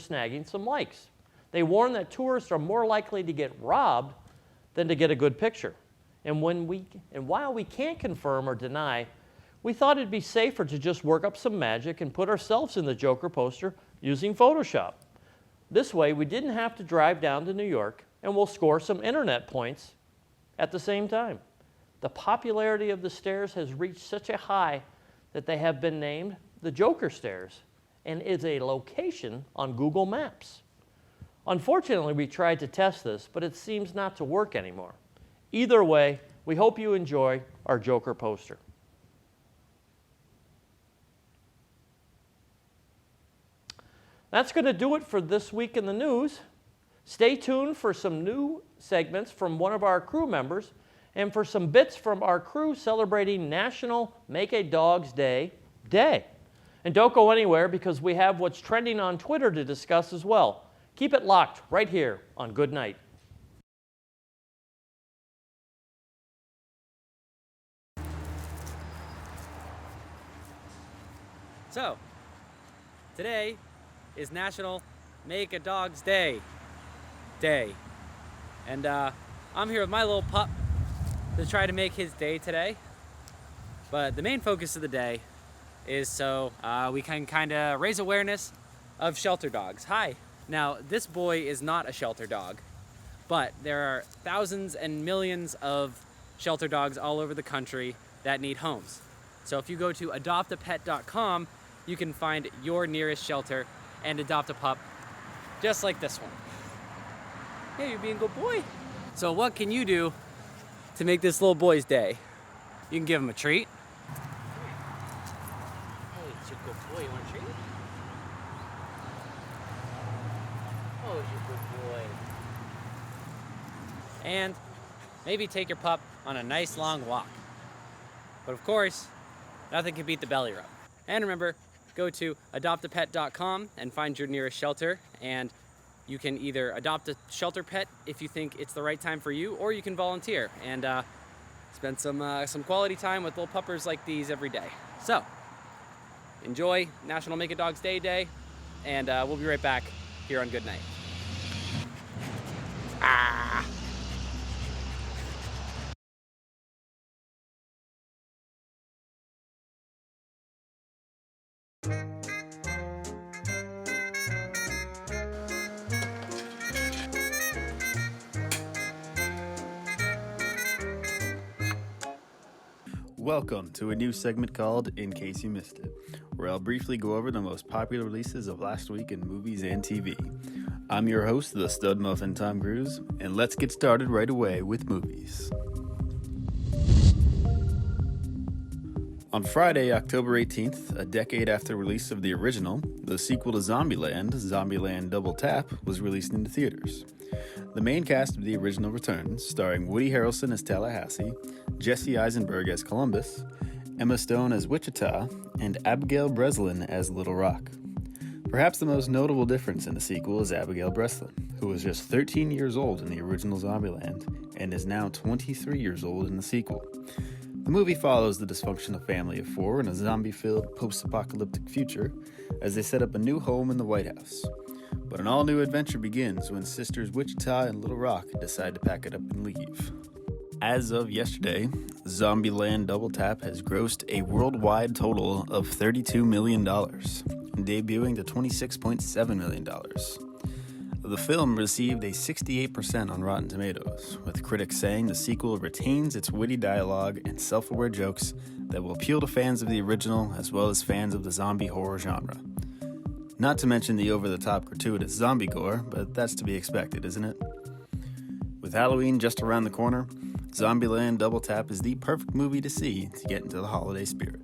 snagging some likes. They warn that tourists are more likely to get robbed than to get a good picture. And while we can't confirm or deny, we thought it'd be safer to just work up some magic and put ourselves in the Joker poster using Photoshop. This way, we didn't have to drive down to New York, and we'll score some internet points at the same time. The popularity of the stairs has reached such a high that they have been named the Joker Stairs and is a location on Google Maps. Unfortunately, we tried to test this, but it seems not to work anymore. Either way, we hope you enjoy our Joker poster. That's going to do it for this week in the news. Stay tuned for some new segments from one of our crew members and for some bits from our crew celebrating National Make a Dog's Day. And don't go anywhere because we have what's trending on Twitter to discuss as well. Keep it locked right here on Good Night. So, today is National Make a Dog's Day. And I'm here with my little pup to try to make his day today. But the main focus of the day is so we can kind of raise awareness of shelter dogs. Hi. Now, this boy is not a shelter dog, but there are thousands and millions of shelter dogs all over the country that need homes. So if you go to adoptapet.com, you can find your nearest shelter and adopt a pup just like this one. Yeah, you're being a good boy. So what can you do to make this little boy's day? You can give him a treat. Oh, he's a good boy. You want a treat? Oh, he's a good boy. And maybe take your pup on a nice long walk. But of course, nothing can beat the belly rub. And remember, go to adoptapet.com and find your nearest shelter, and you can either adopt a shelter pet if you think it's the right time for you, or you can volunteer and spend some quality time with little puppers like these every day. So, enjoy National Make a Dog's Day, and we'll be right back here on Good Night. Welcome to a new segment called In Case You Missed It, where I'll briefly go over the most popular releases of last week in movies and TV. I'm your host, the Stud Muffin Tom Cruise, and let's get started right away with movies. On Friday, October 18th, a decade after the release of the original, the sequel to Zombieland, Zombieland Double Tap, was released into theaters. The main cast of the original returns, starring Woody Harrelson as Tallahassee, Jesse Eisenberg as Columbus, Emma Stone as Wichita, and Abigail Breslin as Little Rock. Perhaps the most notable difference in the sequel is Abigail Breslin, who was just 13 years old in the original Zombieland and is now 23 years old in the sequel. The movie follows the dysfunctional family of four in a zombie-filled post-apocalyptic future as they set up a new home in the White House. But an all-new adventure begins when sisters Wichita and Little Rock decide to pack it up and leave. As of yesterday, Zombieland Double Tap has grossed a worldwide total of $32 million, debuting to $26.7 million. The film received a 68% on Rotten Tomatoes, with critics saying the sequel retains its witty dialogue and self-aware jokes that will appeal to fans of the original as well as fans of the zombie horror genre. Not to mention the over-the-top gratuitous zombie gore, but that's to be expected, isn't it? With Halloween just around the corner, Zombieland Double Tap is the perfect movie to see to get into the holiday spirit.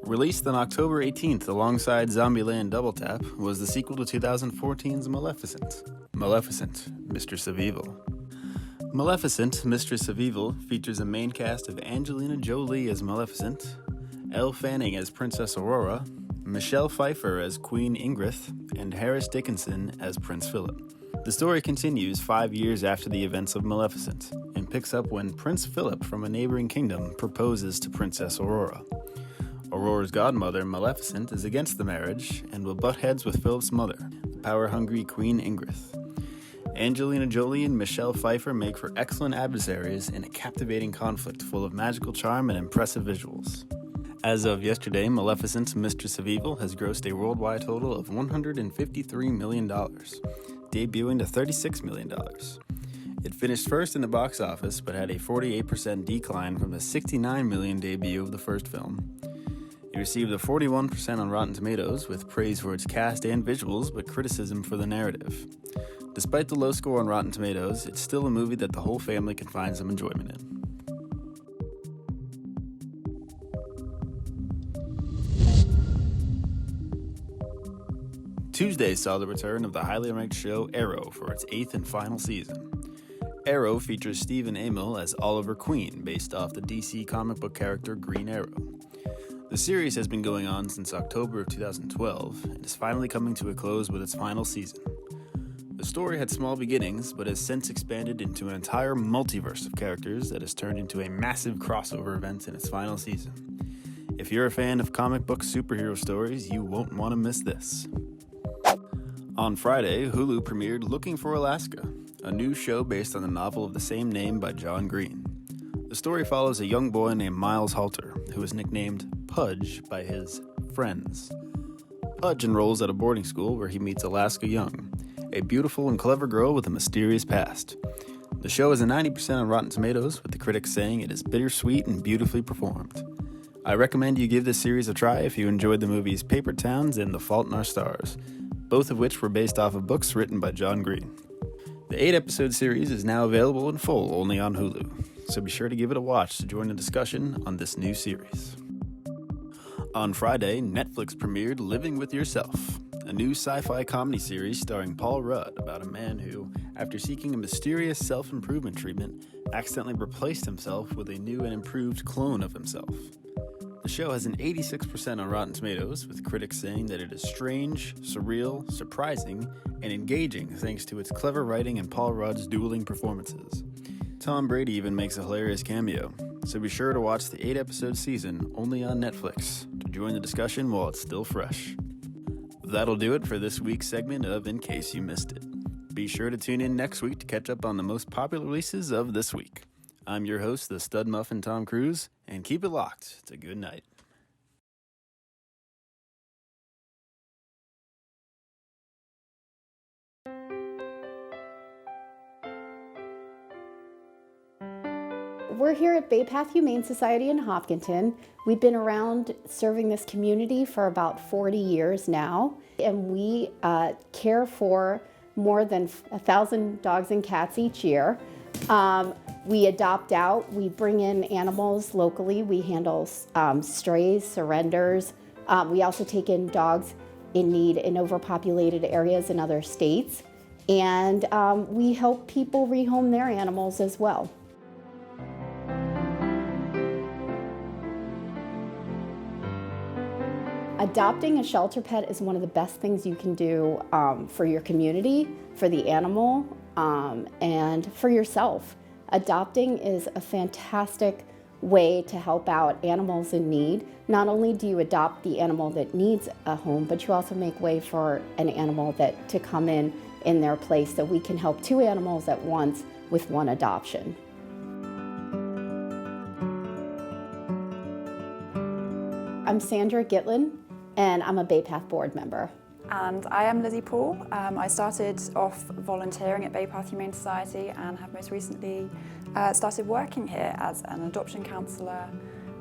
Released on October 18th alongside Zombieland Double Tap was the sequel to 2014's Maleficent, Mistress of Evil. Maleficent, Mistress of Evil features a main cast of Angelina Jolie as Maleficent, Elle Fanning as Princess Aurora, Michelle Pfeiffer as Queen Ingrid, and Harris Dickinson as Prince Philip. The story continues 5 years after the events of Maleficent, and picks up when Prince Philip from a neighboring kingdom proposes to Princess Aurora. Aurora's godmother, Maleficent, is against the marriage and will butt heads with Philip's mother, the power-hungry Queen Ingrid. Angelina Jolie and Michelle Pfeiffer make for excellent adversaries in a captivating conflict full of magical charm and impressive visuals. As of yesterday, Maleficent's Mistress of Evil has grossed a worldwide total of $153 million, debuting to $36 million. It finished first in the box office, but had a 48% decline from the $69 million debut of the first film. It received a 41% on Rotten Tomatoes, with praise for its cast and visuals, but criticism for the narrative. Despite the low score on Rotten Tomatoes, it's still a movie that the whole family can find some enjoyment in. Tuesday saw the return of the highly ranked show Arrow for its 8th and final season. Arrow features Stephen Amell as Oliver Queen, based off the DC comic book character Green Arrow. The series has been going on since October of 2012 and is finally coming to a close with its final season. The story had small beginnings, but has since expanded into an entire multiverse of characters that has turned into a massive crossover event in its final season. If you're a fan of comic book superhero stories, you won't want to miss this. On Friday, Hulu premiered Looking for Alaska, a new show based on the novel of the same name by John Green. The story follows a young boy named Miles Halter, who is nicknamed Pudge by his friends. Pudge enrolls at a boarding school where he meets Alaska Young, a beautiful and clever girl with a mysterious past. The show is a 90% on Rotten Tomatoes, with the critics saying it is bittersweet and beautifully performed. I recommend you give this series a try if you enjoyed the movies Paper Towns and The Fault in Our Stars, both of which were based off of books written by John Green. The 8-episode series is now available in full only on Hulu, so be sure to give it a watch to join the discussion on this new series. On Friday, Netflix premiered Living with Yourself, a new sci-fi comedy series starring Paul Rudd about a man who, after seeking a mysterious self-improvement treatment, accidentally replaced himself with a new and improved clone of himself. The show has an 86% on Rotten Tomatoes, with critics saying that it is strange, surreal, surprising, and engaging thanks to its clever writing and Paul Rudd's dueling performances. Tom Brady even makes a hilarious cameo, so be sure to watch the 8-episode season only on Netflix to join the discussion while it's still fresh. That'll do it for this week's segment of In Case You Missed It. Be sure to tune in next week to catch up on the most popular releases of this week. I'm your host, the Stud Muffin Tom Cruise, and keep it locked to Good Night. We're here at Bay Path Humane Society in Hopkinton. We've been around serving this community for about 40 years now, and we care for more than 1,000 dogs and cats each year. We adopt out, we bring in animals locally, we handle strays, surrenders. We also take in dogs in need in overpopulated areas in other states. And we help people rehome their animals as well. Adopting a shelter pet is one of the best things you can do for your community, for the animal, and for yourself. Adopting is a fantastic way to help out animals in need. Not only do you adopt the animal that needs a home, but you also make way for an animal to come in their place, so we can help 2 animals at once with 1 adoption. I'm Sandra Gitlin, and I'm a Bay Path board member. And I am Lizzie Paul. I started off volunteering at Bay Path Humane Society and have most recently started working here as an adoption counsellor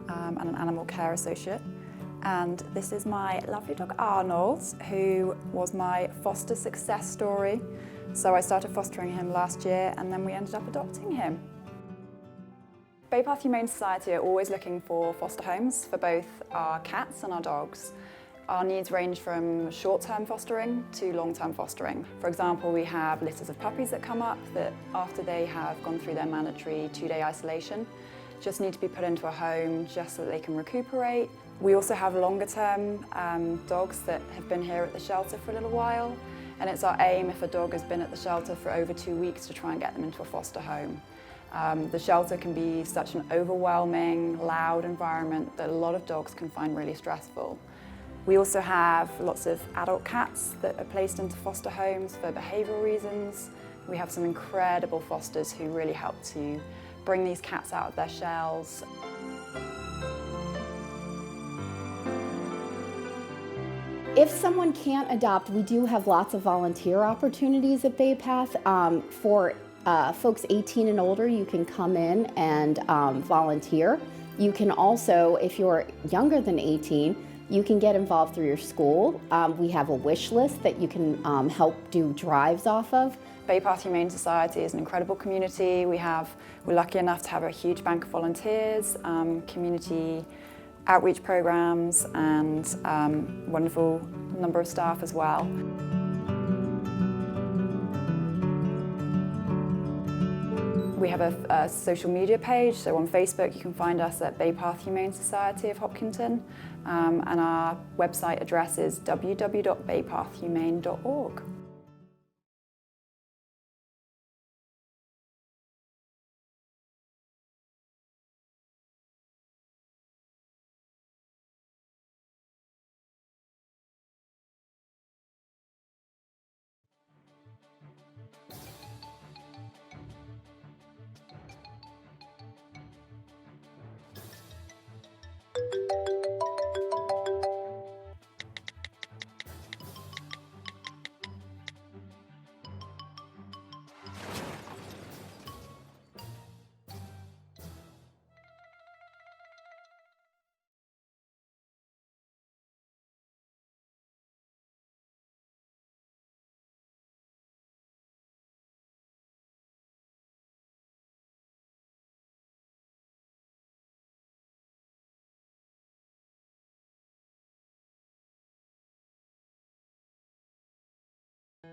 and an animal care associate. And this is my lovely dog Arnold, who was my foster success story. So I started fostering him last year, and then we ended up adopting him. Bay Path Humane Society are always looking for foster homes for both our cats and our dogs. Our needs range from short-term fostering to long-term fostering. For example, we have litters of puppies that come up that after they have gone through their mandatory 2-day isolation, just need to be put into a home just so that they can recuperate. We also have longer-term dogs that have been here at the shelter for a little while, and it's our aim, if a dog has been at the shelter for over 2 weeks, to try and get them into a foster home. The shelter can be such an overwhelming, loud environment that a lot of dogs can find really stressful. We also have lots of adult cats that are placed into foster homes for behavioural reasons. We have some incredible fosters who really help to bring these cats out of their shells. If someone can't adopt, we do have lots of volunteer opportunities at Bay Path. For folks 18 and older, you can come in and volunteer. You can also, if you're younger than 18, you can get involved through your school. We have a wish list that you can help do drives off of. Bay Path Humane Society is an incredible community. We're lucky enough to have a huge bank of volunteers, community outreach programs, and wonderful number of staff as well. We have a social media page, so on Facebook you can find us at Bay Path Humane Society of Hopkinton, and our website address is www.baypathhumane.org.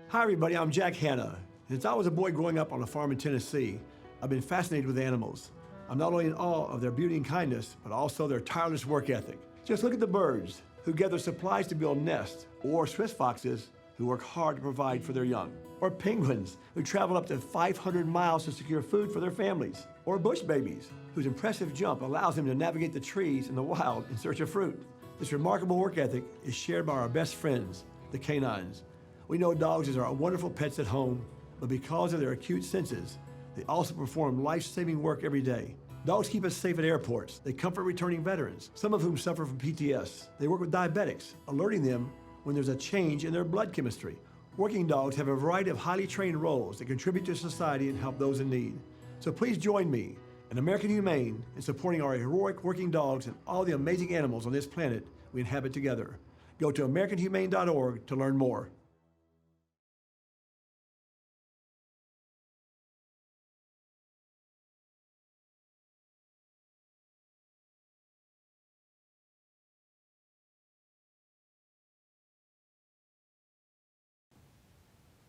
Hi everybody, I'm Jack Hanna. Since I was a boy growing up on a farm in Tennessee, I've been fascinated with animals. I'm not only in awe of their beauty and kindness, but also their tireless work ethic. Just look at the birds who gather supplies to build nests, or Swiss foxes who work hard to provide for their young, or penguins who travel up to 500 miles to secure food for their families, or bush babies whose impressive jump allows them to navigate the trees in the wild in search of fruit. This remarkable work ethic is shared by our best friends, the canines. We know dogs are wonderful pets at home, but because of their acute senses, they also perform life-saving work every day. Dogs keep us safe at airports. They comfort returning veterans, some of whom suffer from PTS. They work with diabetics, alerting them when there's a change in their blood chemistry. Working dogs have a variety of highly trained roles that contribute to society and help those in need. So please join me and American Humane in supporting our heroic working dogs and all the amazing animals on this planet we inhabit together. Go to AmericanHumane.org to learn more.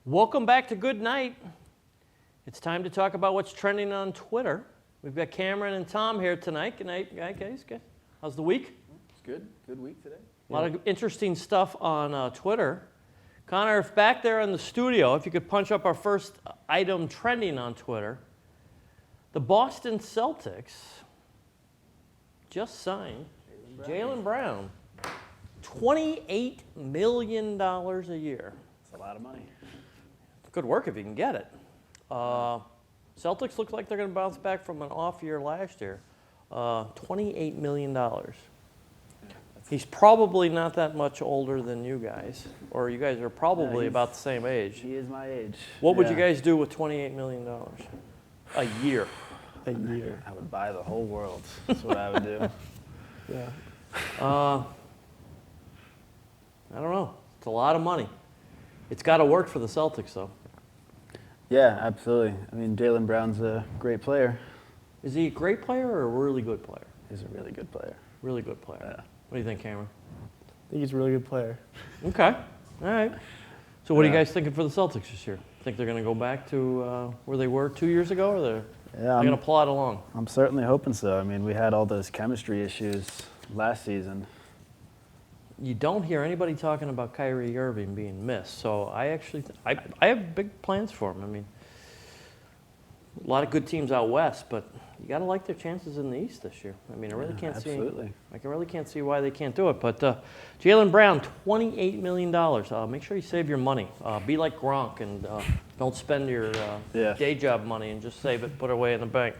Welcome back to Good Night. It's time to talk about what's trending on Twitter. We've got Cameron and Tom here tonight. Good night, guys. Good. How's the week? It's good. Good week today. A lot of interesting stuff on Twitter. Connor, if back there in the studio, if you could punch up our first item trending on Twitter, the Boston Celtics just signed Jaylen Brown, $28 million a year. It's a lot of money. Good work if you can get it. Celtics look like they're going to bounce back from an off year last year. $28 million. He's probably not that much older than you guys, or you guys are probably about the same age. He is my age. What would you guys do with $28 million a year? A year. I would buy the whole world. That's what I would do. Yeah. I don't know. It's a lot of money. It's got to work for the Celtics, though. Yeah, absolutely. I mean, Jaylen Brown's a great player. Is he a great player or a really good player? He's a really good player. Really good player. Yeah. What do you think, Cameron? I think he's a really good player. Okay. All right. So what are you guys thinking for the Celtics this year? Think they're going to go back to where they were 2 years ago, or they're going to plod along? I'm certainly hoping so. I mean, we had all those chemistry issues last season. You don't hear anybody talking about Kyrie Irving being missed. So I actually, I have big plans for him. I mean, A lot of good teams out west, but you got to like their chances in the East this year. I mean, I really can't absolutely. see. I really can't see why they can't do it. But Jaylen Brown, $28 million. Make sure you save your money. Be like Gronk and don't spend your day job money and just save it, put it away in the bank.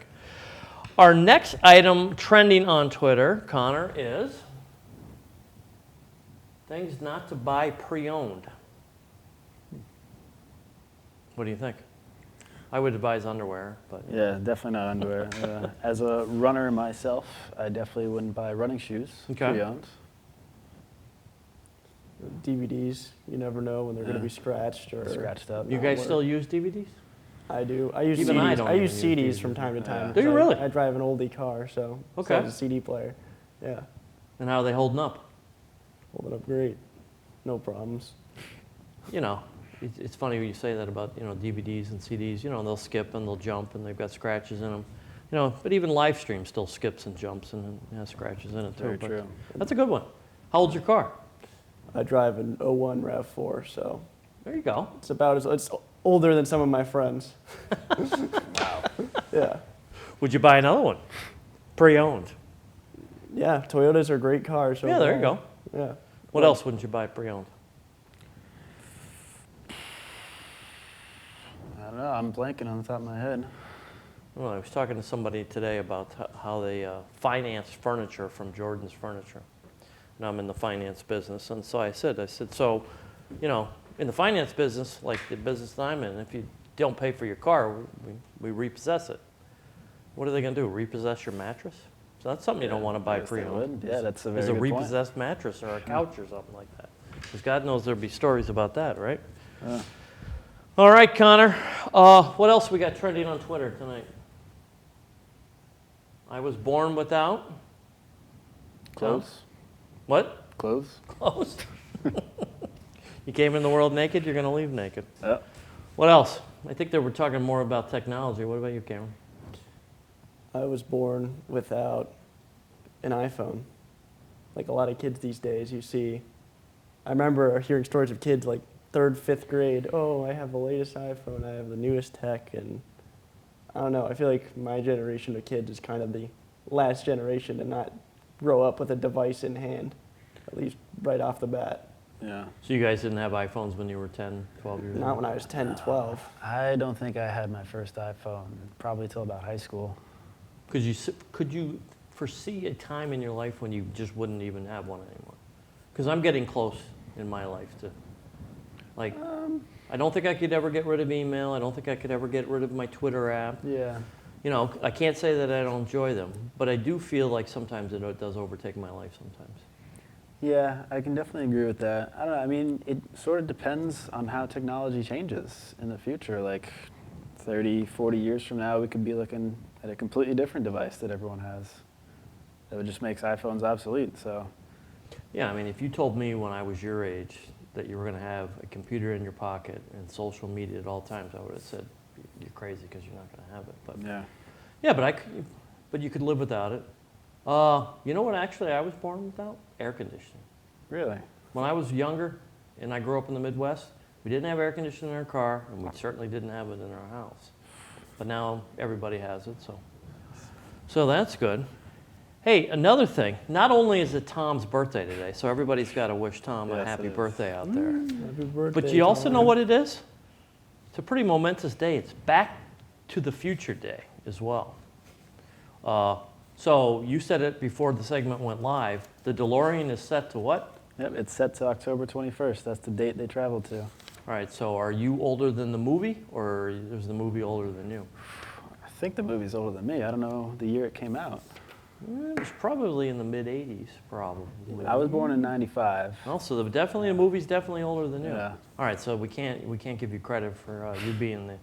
Our next item trending on Twitter, Connor, is things not to buy pre-owned. What do you think? I would advise underwear, but Yeah, definitely not underwear. As a runner myself, I definitely wouldn't buy running shoes Okay. pre-owned. DVDs, you never know when they're going to be scratched or Scratched up. you guys still use DVDs? I do. I use Even CDs. I don't use even use CDs from time to time. Do you because really? I drive an oldie car, so Okay. it's a CD player. Yeah, And how are they holding up? holding up great. No problems. You know, it's funny when you say that about, DVDs and CDs. They'll skip and they'll jump and they've got scratches in them. But even live stream still skips and jumps and has scratches in it too. Very But true. that's a good one. How old's your car? I drive an '01 RAV4, so There you go. it's older than some of my friends. Yeah. Would you buy another one? Pre-owned. Yeah, Toyotas are great cars. Yeah, there you overall. go. Yeah. What else wouldn't you buy pre-owned? I don't know. I'm blanking on the top of my head. Well, I was talking to somebody today about how they finance furniture from Jordan's Furniture. And I'm in the finance business. And so I said, so, in the finance business, like the business that I'm in, if you don't pay for your car, we repossess it. What are they going to do, repossess your mattress? So that's something you don't want to buy Yes, they pre-owned. would. Yeah, that's a very Is a good point. repossessed mattress or a couch or something like that. Because God knows there'd be stories about that, right? All right, Connor. What else we got trending on Twitter tonight? I was born without Clothes. what? Clothes. Clothes. You came in the world naked. You're going to leave naked. Yep. What else? I think they were talking more about technology. What about you, Cameron? I was born without an iPhone. Like a lot of kids these days, you see. I remember hearing stories of kids like 3rd, 5th grade. Oh, I have the latest iPhone. I have the newest tech, and I don't know. I feel like my generation of kids is kind of the last generation to not grow up with a device in hand, at least right off the bat. Yeah. So you guys didn't have iPhones when you were 10, 12 years old? Not when I was 10, 12. I don't think I had my first iPhone probably till about high school. Could you foresee a time in your life when you just wouldn't even have one anymore? Because I'm getting close in my life to, like, I don't think I could ever get rid of email. I don't think I could ever get rid of my Twitter app. Yeah. I can't say that I don't enjoy them, but I do feel like sometimes it does overtake my life sometimes. Yeah, I can definitely agree with that. I don't know. I mean, it sort of depends on how technology changes in the future. Like 30, 40 years from now, we could be looking at a completely different device that everyone has. That just makes iPhones obsolete. So. Yeah, I mean, if you told me when I was your age that you were going to have a computer in your pocket and social media at all times, I would have said, you're crazy because you're not going to have it. But Yeah. but you could live without it. You know what actually I was born without? Air conditioning. Really? When I was younger and I grew up in the Midwest, we didn't have air conditioning in our car, and we certainly didn't have it in our house. But now everybody has it, so that's good. Hey, another thing, not only is it Tom's birthday today, so everybody's got to wish Tom a Yes, happy it is. birthday out there. Happy birthday, But you also Tom. know what it is? It's a pretty momentous day. It's Back to the Future Day as well. So you said it before the segment went live. The DeLorean is set to what? Yep, it's set to October 21st. That's the date they traveled to. All right, so are you older than the movie, or is the movie older than you? I think the movie's older than me. I don't know the year it came out. It was probably in the mid-'80s, probably. I was born in 95. Well, so the movie's definitely older than you. Yeah. All right, so we can't give you credit for you being the.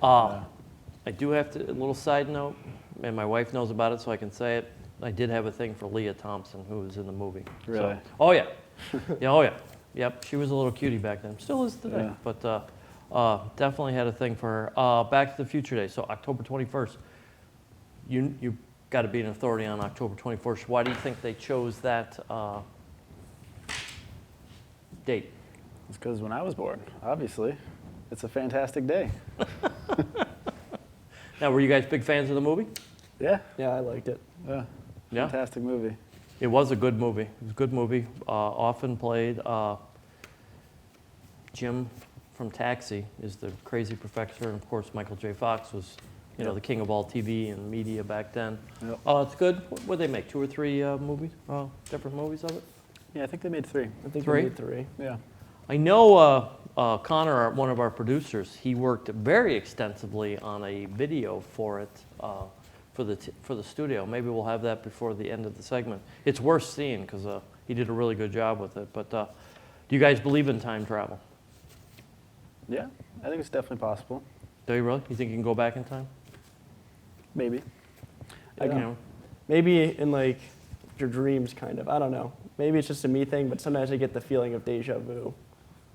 I do have to, a little side note, and my wife knows about it, so I can say it. I did have a thing for Leah Thompson, who was in the movie. Really? So, oh yeah, yeah, oh yeah, yep. She was a little cutie back then. Still is today, Yeah. but definitely had a thing for her. Back to the Future Day. So October 21st. You got to be an authority on October 21st. Why do you think they chose that date? It's because when I was born, obviously. It's a fantastic day. Now, were you guys big fans of the movie? Yeah. Yeah, I liked it. Yeah. Yeah. Fantastic movie. It was a good movie. It was a good movie. Often played. Jim from Taxi is the crazy professor, and of course Michael J. Fox was, the king of all TV and media back then. Yep. It's good. What did they make? 2 or 3 movies? Different movies of it? Yeah, I think they made 3. I think 3? we did 3. Yeah. I know Connor, one of our producers, he worked very extensively on a video for it, for the studio. Maybe we'll have that before the end of the segment. It's worth seeing because he did a really good job with it. But do you guys believe in time travel? Yeah, I think it's definitely possible. Do you really? You think you can go back in time? Maybe. You know? Maybe in like your dreams, kind of. I don't know. Maybe it's just a me thing, but sometimes I get the feeling of deja vu.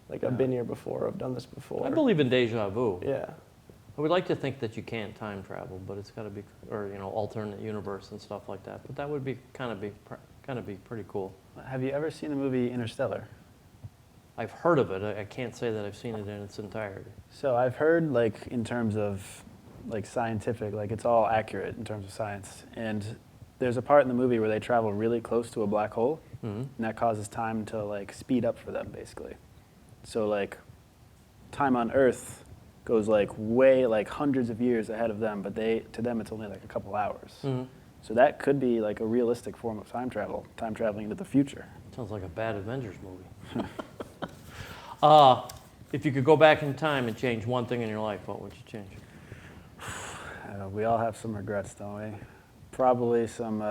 Like I've been here before, I've done this before. I believe in deja vu. Yeah. I would like to think that you can't time travel, but it's got to be, or alternate universe and stuff like that. But that would be kind of be pretty cool. Have you ever seen the movie Interstellar? I've heard of it. I can't say that I've seen it in its entirety. So I've heard, like, in terms of, like, scientific, like, it's all accurate in terms of science. And there's a part in the movie where they travel really close to a black hole, and that causes time to, like, speed up for them, basically. So, like, time on Earth goes, like, way, like, hundreds of years ahead of them, but to them it's only, like, a couple hours. So that could be, like, a realistic form of time traveling into the future. Sounds like a bad Avengers movie. If you could go back in time and change one thing in your life, what would you change? We all have some regrets, don't we? Probably some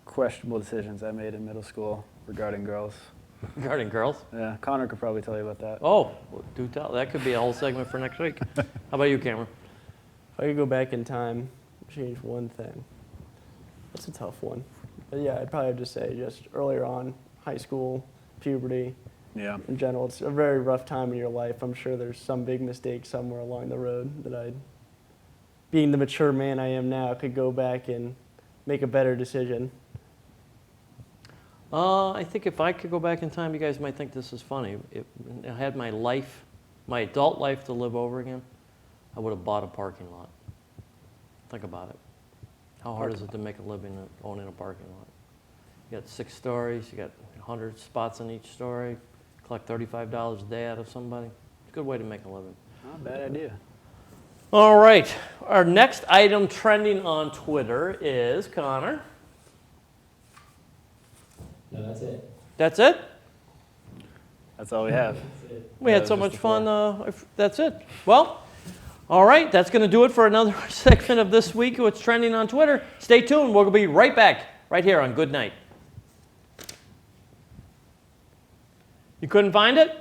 questionable decisions I made in middle school regarding girls. Regarding girls? Yeah, Connor could probably tell you about that. Oh, well, do tell. That could be a whole segment for next week. How about you, Cameron? If I could go back in time, change one thing. That's a tough one. But yeah, I'd probably have to say just earlier on, high school, puberty. Yeah. In general, it's a very rough time in your life. I'm sure there's some big mistake somewhere along the road that being the mature man I am now, could go back and make a better decision. I think if I could go back in time, you guys might think this is funny. If I had my adult life to live over again, I would have bought a parking lot. Think about it. How hard is it to make a living owning a parking lot? You got 6 stories, you got 100 spots in each story, collect $35 a day out of somebody. It's a good way to make a living. Not a bad idea. All right. Our next item trending on Twitter is, Connor? No, that's it. That's it? That's all we have. We had so much fun. That's it. Well, all right. That's going to do it for another segment of This Week, What's Trending on Twitter. Stay tuned. We'll be right back right here on Good Night. You couldn't find it?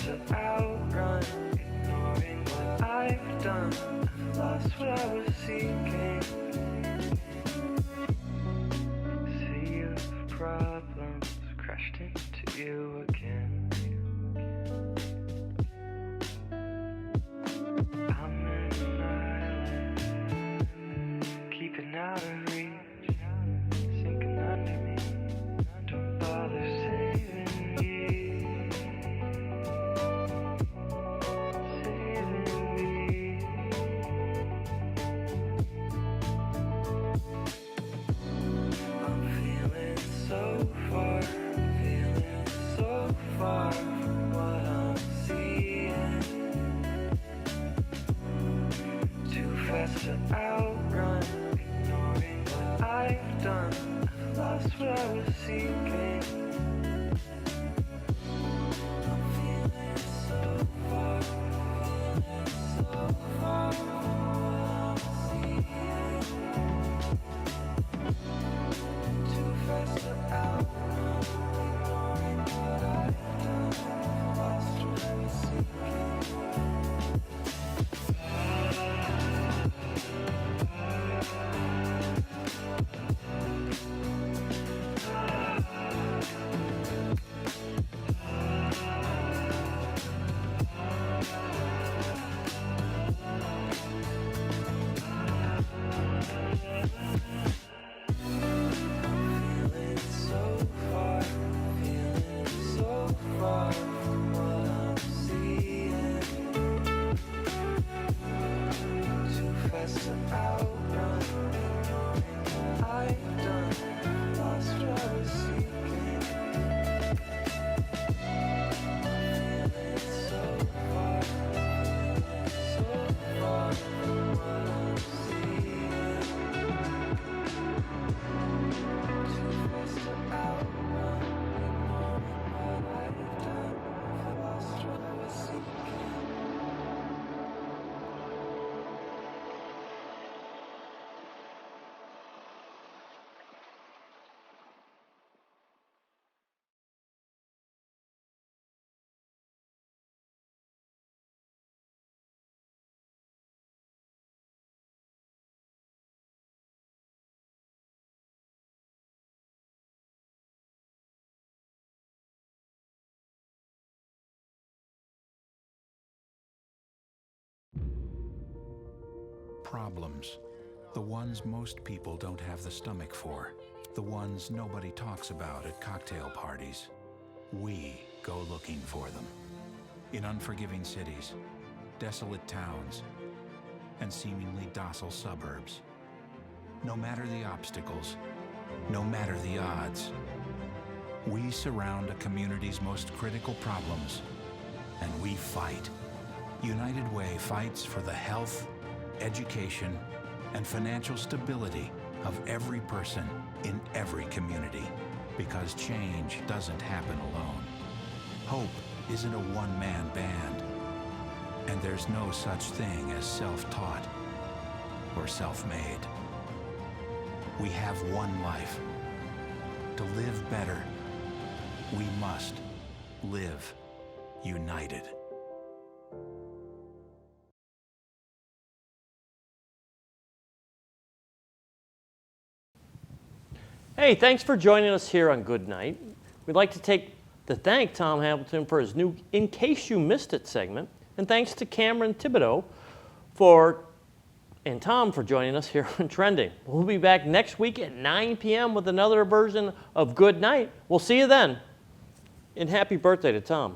To outrun, ignoring what I've done. I've lost what I was seeking. Sea of problems crashed into you again. I'm an island, keeping out of reach, sinking under me. Don't bother saving me. Far from what I'm seeing. Too fast to outrun, ignoring what I've done. I've lost what I was seeking. I'm feeling so far, so far from what I'm seeing. Too fast to outrun, ignoring what I've done. Lost what I was seeking. Feeling so far, feeling so far from what I'm seeing. Too fast to outrun, ignoring what I've done. Lost what I was seeking. Feeling so far, so far from what I'm seeing. Too fast to outrun, ignoring what I've done. I've lost what I was seeking. Problems. The ones most people don't have the stomach for. The ones nobody talks about at cocktail parties. We go looking for them. In unforgiving cities, desolate towns, and seemingly docile suburbs. No matter the obstacles, no matter the odds, we surround a community's most critical problems, and we fight. United Way fights for the health, education, and financial stability of every person in every community, because change doesn't happen alone. Hope isn't a one-man band, and there's no such thing as self-taught or self-made. We have one life. To live better, we must live united. Hey, thanks for joining us here on Good Night. We'd like to thank Tom Hamilton for his new In Case You Missed It segment, and thanks to Cameron Thibodeau and Tom for joining us here on Trending. We'll be back next week at 9 p.m. with another version of Good Night. We'll see you then. And happy birthday to Tom.